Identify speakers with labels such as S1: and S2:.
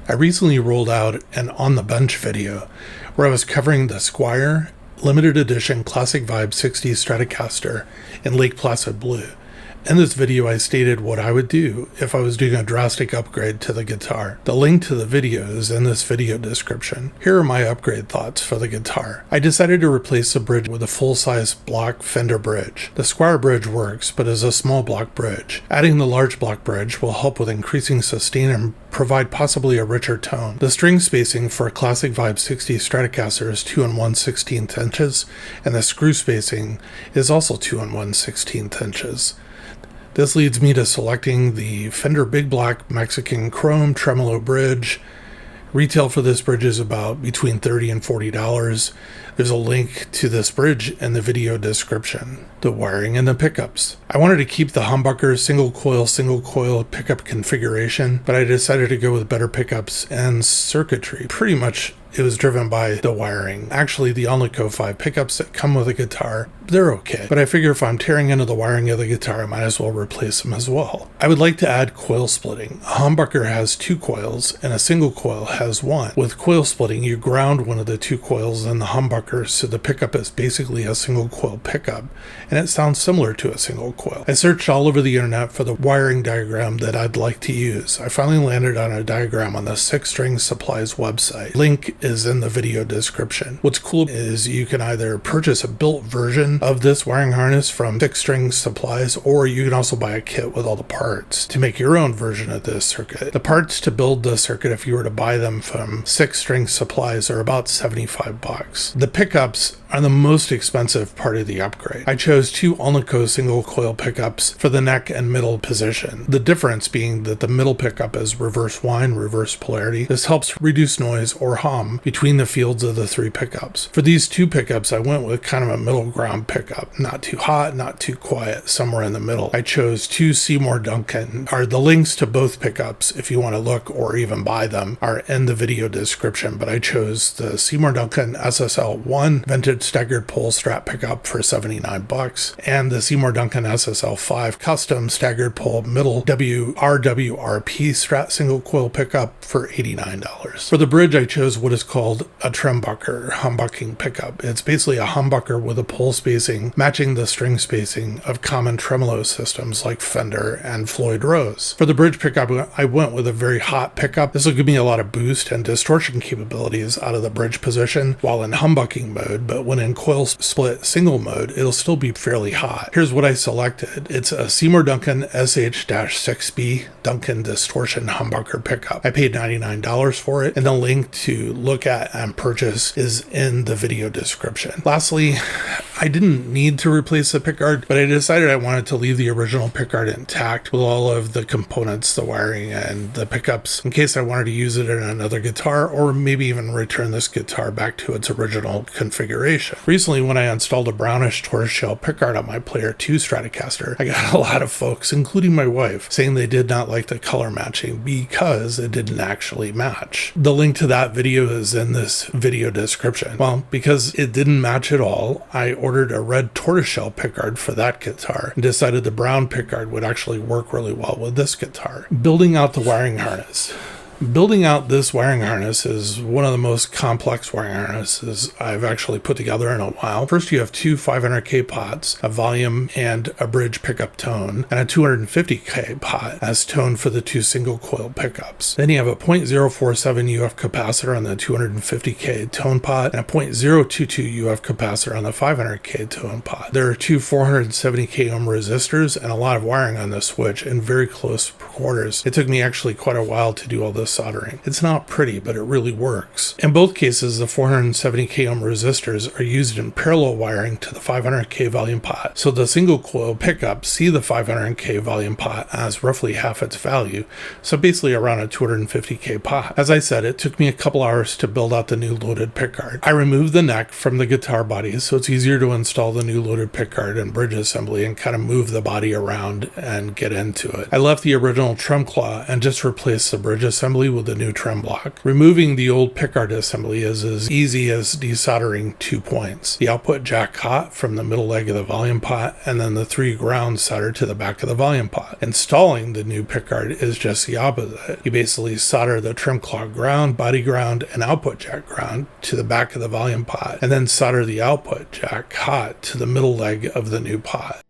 S1: I recently rolled out an On the Bench video where I was covering the Squier limited edition Classic Vibe 60s Stratocaster in Lake Placid Blue. In this video, I stated what I would do if I was doing a drastic upgrade to the guitar. The link to the video is in this video description. Here are my upgrade thoughts for the guitar. I decided to replace the bridge with a full-size block Fender bridge. The Squier bridge works, but is a small block bridge. Adding the large block bridge will help with increasing sustain and provide possibly a richer tone. The string spacing for a Classic Vibe 60s Stratocaster is 2 1/16 inches, and the screw spacing is also 2 1/16 inches. This leads me to selecting the Fender Big Black Mexican Chrome Tremolo Bridge. Retail for this bridge is about between $30 and $40. There's a link to this bridge in the video description. The wiring and the pickups. I wanted to keep the humbucker single coil pickup configuration, but I decided to go with better pickups and circuitry. Pretty much it was driven by the wiring. Actually, the Onlyco 5 pickups that come with a guitar, they're okay. But I figure if I'm tearing into the wiring of the guitar, I might as well replace them as well. I would like to add coil splitting. A humbucker has 2 coils and a single coil has 1. With coil splitting, you ground one of the 2 coils in the humbucker, so the pickup is basically a single coil pickup, and it sounds similar to a single coil. I searched all over the internet for the wiring diagram that I'd like to use. I finally landed on a diagram on the 6 String Supplies website. Link is in the video description. What's cool is you can either purchase a built version of this wiring harness from 6 String Supplies, or you can also buy a kit with all the parts to make your own version of this circuit. The parts to build the circuit, if you were to buy them from 6 String Supplies, are about $75. The pickups are the most expensive part of the upgrade. I chose 2 Onlyco single coil pickups for the neck and middle position. The difference being that the middle pickup is reverse wind, reverse polarity. This helps reduce noise or hum between the fields of the 3 pickups. For these 2 pickups, I went with kind of a middle ground pickup. Not too hot, not too quiet, somewhere in the middle. I chose 2 Seymour Duncan. The links to both pickups, if you want to look or even buy them, are in the video description, but I chose the Seymour Duncan SSL1 vintage staggered pole Strat pickup for $79 and the Seymour Duncan SSL5 custom staggered pole middle RWRP Strat single coil pickup for $89. For the bridge, I chose what is called a trembucker humbucking pickup. It's basically a humbucker with a pole spacing matching the string spacing of common tremolo systems like Fender and Floyd Rose. For the bridge pickup, I went with a very hot pickup. This will give me a lot of boost and distortion capabilities out of the bridge position while in humbucking mode, but when in coil split single mode, it'll still be fairly hot. Here's what I selected. It's a Seymour Duncan SH-6B Duncan distortion humbucker pickup. I paid $99 for it, and the link to look at and purchase is in the video description. Lastly, I didn't need to replace the pickguard, but I decided I wanted to leave the original pickguard intact with all of the components, the wiring, and the pickups in case I wanted to use it in another guitar, or maybe even return this guitar back to its original configuration. Recently, when I installed a brownish tortoiseshell pickguard on my Player 2 Stratocaster, I got a lot of folks, including my wife, saying they did not like the color matching because it didn't actually match. The link to that video is in this video description. Well, because it didn't match at all, I ordered a red tortoiseshell pickguard for that guitar and decided the brown pickguard would actually work really well with this guitar. Building out the wiring harness. Building out this wiring harness is one of the most complex wiring harnesses I've actually put together in a while. First, you have 2 500K pots, a volume and a bridge pickup tone, and a 250K pot as tone for the 2 single coil pickups. Then you have a 0.047 UF capacitor on the 250K tone pot and a 0.022 UF capacitor on the 500K tone pot. There are 2 470K ohm resistors and a lot of wiring on the switch in very close quarters. It took me actually quite a while to do all this soldering. It's not pretty, but it really works. In both cases, the 470K ohm resistors are used in parallel wiring to the 500K volume pot, so the single coil pickups see the 500K volume pot as roughly half its value, so basically around a 250K pot. As I said, it took me a couple hours to build out the new loaded pickguard. I removed the neck from the guitar body, so it's easier to install the new loaded pickguard and bridge assembly and kind of move the body around and get into it. I left the original trem claw and just replaced the bridge assembly assembly with the new trim block. Removing the old Pickguard assembly is as easy as desoldering 2 points. The output jack hot from the middle leg of the volume pot, and then the 3 grounds soldered to the back of the volume pot. Installing the new Pickguard is just the opposite. You basically solder the trim clock ground, body ground, and output jack ground to the back of the volume pot, and then solder the output jack hot to the middle leg of the new pot.